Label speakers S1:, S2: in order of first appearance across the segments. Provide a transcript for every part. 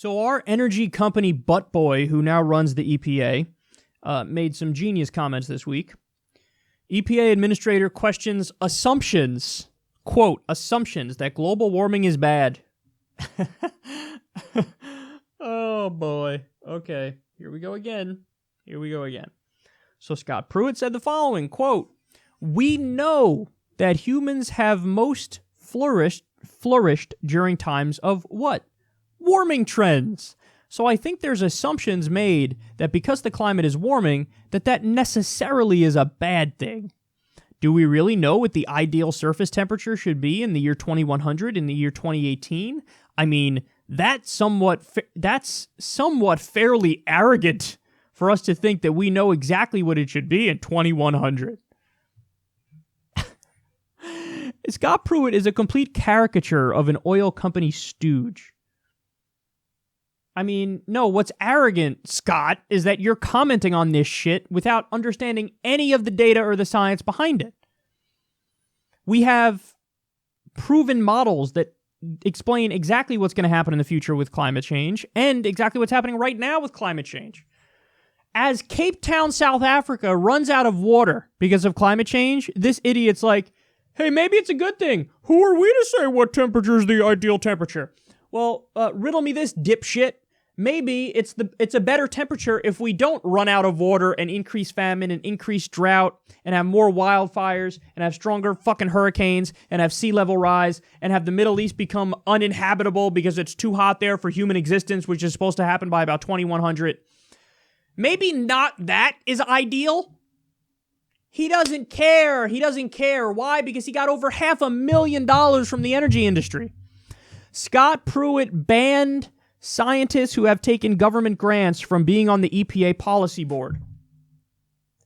S1: So our energy company butt boy, who now runs the EPA, made some genius comments this week. EPA administrator questions assumptions, quote, assumptions that global warming is bad. Oh, boy. Okay, here we go again. So Scott Pruitt said the following, quote, "We know that humans have most flourished during times of what? Warming trends. So I think there's assumptions made that because the climate is warming, that necessarily is a bad thing. Do we really know what the ideal surface temperature should be in the year 2100, in the year 2018? I mean, that's somewhat fairly arrogant for us to think that we know exactly what it should be in 2100. Scott Pruitt is a complete caricature of an oil company stooge. I mean, no, what's arrogant, Scott, is that you're commenting on this shit without understanding any of the data or the science behind it. We have proven models that explain exactly what's going to happen in the future with climate change and exactly what's happening right now with climate change. As Cape Town, South Africa runs out of water because of climate change, this idiot's like, hey, maybe it's a good thing. Who are we to say what temperature is the ideal temperature? Well, riddle me this, dipshit. Maybe it's a better temperature if we don't run out of water and increase famine and increase drought and have more wildfires and have stronger fucking hurricanes and have sea level rise and have the Middle East become uninhabitable because it's too hot there for human existence, which is supposed to happen by about 2100. Maybe not that is ideal. He doesn't care. Why? Because he got over $500,000 from the energy industry. Scott Pruitt banned scientists who have taken government grants from being on the EPA policy board.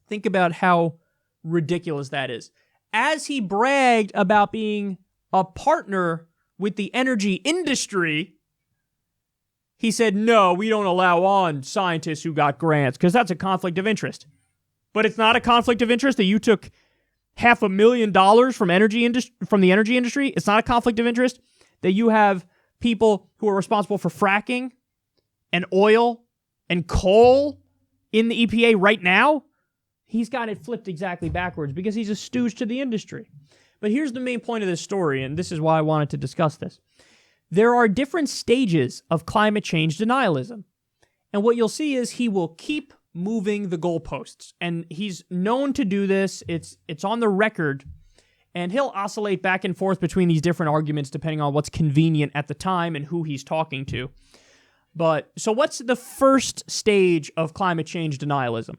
S1: Think about how ridiculous that is. As he bragged about being a partner with the energy industry, he said, no, we don't allow on scientists who got grants because that's a conflict of interest. But it's not a conflict of interest that you took $500,000 from the energy industry. It's not a conflict of interest that you have people who are responsible for fracking and oil and coal in the EPA right now. He's got it flipped exactly backwards because he's a stooge to the industry. But here's the main point of this story, and this is why I wanted to discuss this. There are different stages of climate change denialism. And what you'll see is he will keep moving the goalposts. And he's known to do this. It's on the record. And he'll oscillate back and forth between these different arguments depending on what's convenient at the time and who he's talking to. But, so what's the first stage of climate change denialism?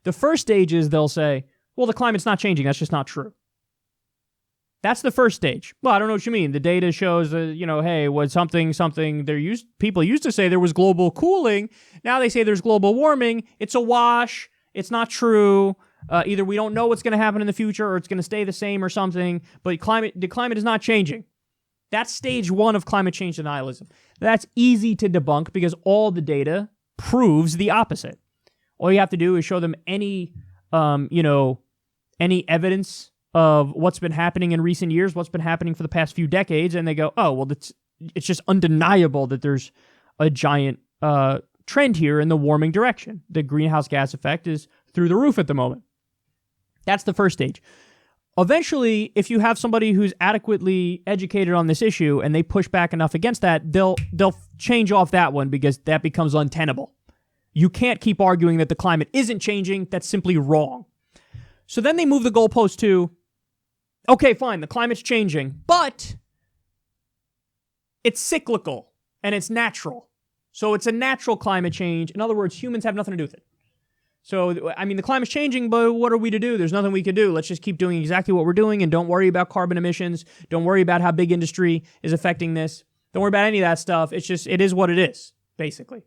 S1: The first stage is they'll say, well, the climate's not changing. That's just not true. That's the first stage. Well, I don't know what you mean. The data shows, hey, was something, people used to say there was global cooling. Now they say there's global warming. It's a wash. It's not true. Either we don't know what's going to happen in the future or it's going to stay the same or something, but the climate is not changing. That's stage one of climate change denialism. That's easy to debunk because all the data proves the opposite. All you have to do is show them any evidence of what's been happening in recent years, what's been happening for the past few decades, and they go, oh, well, it's just undeniable that there's a giant trend here in the warming direction. The greenhouse gas effect is through the roof at the moment. That's the first stage. Eventually, if you have somebody who's adequately educated on this issue and they push back enough against that, they'll change off that one because that becomes untenable. You can't keep arguing that the climate isn't changing. That's simply wrong. So then they move the goalpost to, okay, fine, the climate's changing, but it's cyclical and it's natural. So it's a natural climate change. In other words, humans have nothing to do with it. So, I mean, the climate's changing, but what are we to do? There's nothing we can do. Let's just keep doing exactly what we're doing and don't worry about carbon emissions. Don't worry about how big industry is affecting this. Don't worry about any of that stuff. It is what it is, basically.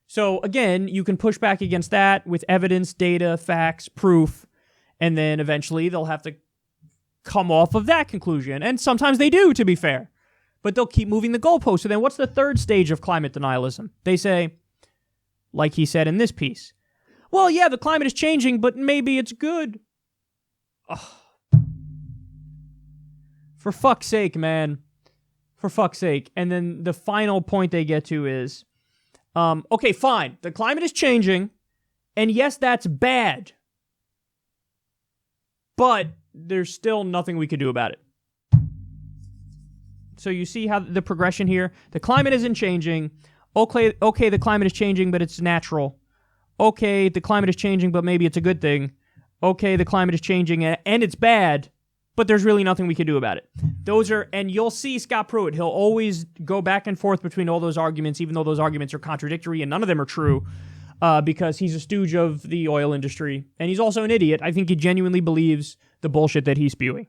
S1: So, again, you can push back against that with evidence, data, facts, proof, and then eventually they'll have to come off of that conclusion. And sometimes they do, to be fair. But they'll keep moving the goalposts. So then what's the third stage of climate denialism? They say, like he said in this piece, well, yeah, the climate is changing, but maybe it's good. Oh. For fuck's sake, man. For fuck's sake. And then the final point they get to is, okay, fine. The climate is changing. And yes, that's bad. But there's still nothing we could do about it. So you see how the progression here? The climate isn't changing. Okay, the climate is changing, but it's natural. Okay, the climate is changing, but maybe it's a good thing. Okay, the climate is changing, and it's bad, but there's really nothing we can do about it. And you'll see Scott Pruitt, he'll always go back and forth between all those arguments, even though those arguments are contradictory, and none of them are true, because he's a stooge of the oil industry, and he's also an idiot. I think he genuinely believes the bullshit that he's spewing.